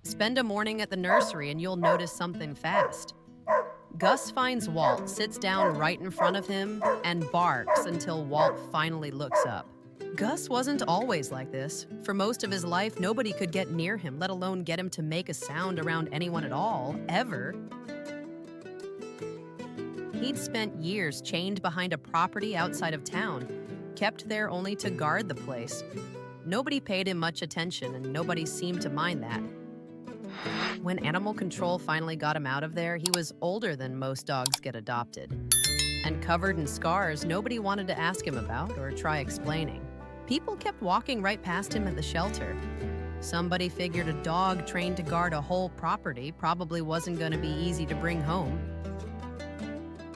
Spend a morning at the nursery and you'll notice something fast. Gus finds Walt, sits down right in front of him, and barks until Walt finally looks up. Gus wasn't always like this. For most of his life, nobody could get near him, let alone get him to make a sound around anyone at all, ever. He'd spent years chained behind a property outside of town, kept there only to guard the place. Nobody paid him much attention, and nobody seemed to mind that. When animal control finally got him out of there, he was older than most dogs get adopted. And covered in scars nobody wanted to ask him about or try explaining. People kept walking right past him at the shelter. Somebody figured a dog trained to guard a whole property probably wasn't going to be easy to bring home.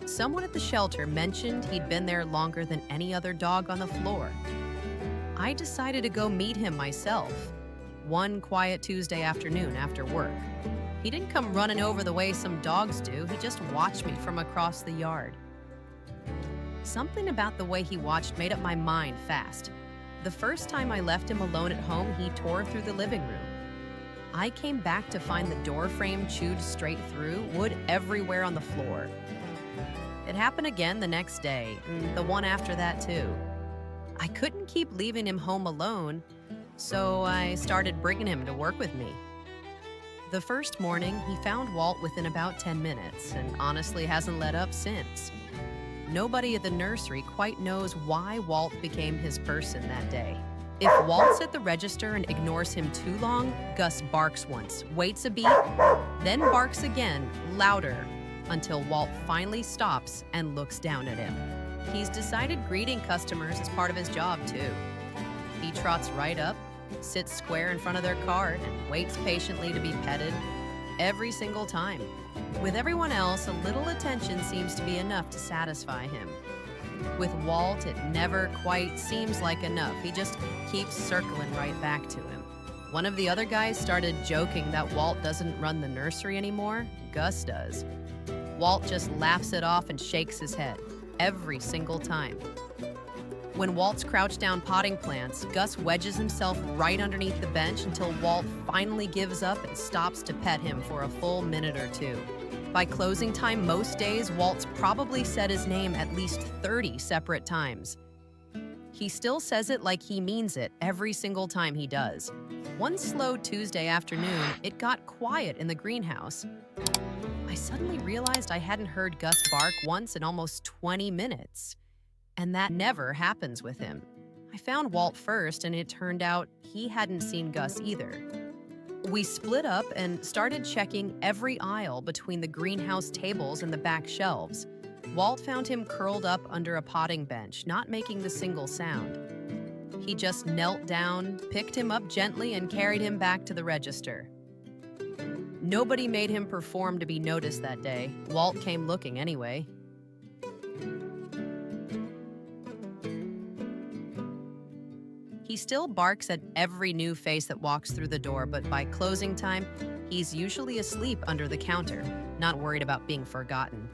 Someone at the shelter mentioned he'd been there longer than any other dog on the floor. I decided to go meet him myself, one quiet Tuesday afternoon after work. He didn't come running over the way some dogs do, he just watched me from across the yard. Something about the way he watched made up my mind fast. The first time I left him alone at home, he tore through the living room. I came back to find the door frame chewed straight through, wood everywhere on the floor. It happened again the next day, and the one after that too. I couldn't keep leaving him home alone, so I started bringing him to work with me. The first morning, he found Walt within about 10 minutes and honestly hasn't let up since. Nobody at the nursery quite knows why Walt became his person that day. If Walt's at the register and ignores him too long, Gus barks once, waits a beat, then barks again, louder, until Walt finally stops and looks down at him. He's decided greeting customers is part of his job, too. He trots right up, sits square in front of their cart, and waits patiently to be petted every single time. With everyone else, a little attention seems to be enough to satisfy him. With Walt, it never quite seems like enough. He just keeps circling right back to him. One of the other guys started joking that Walt doesn't run the nursery anymore. Gus does. Walt just laughs it off and shakes his head every single time. When Walt's crouched down potting plants, Gus wedges himself right underneath the bench until Walt finally gives up and stops to pet him for a full minute or two. By closing time most days, Walt's probably said his name at least 30 separate times. He still says it like he means it every single time he does. One slow Tuesday afternoon, it got quiet in the greenhouse. I suddenly realized I hadn't heard Gus bark once in almost 20 minutes. And that never happens with him. I found Walt first, and it turned out he hadn't seen Gus either. We split up and started checking every aisle between the greenhouse tables and the back shelves. Walt found him curled up under a potting bench, not making the single sound. He just knelt down, picked him up gently, and carried him back to the register. Nobody made him perform to be noticed that day. Walt came looking anyway. He still barks at every new face that walks through the door, but by closing time, he's usually asleep under the counter, not worried about being forgotten.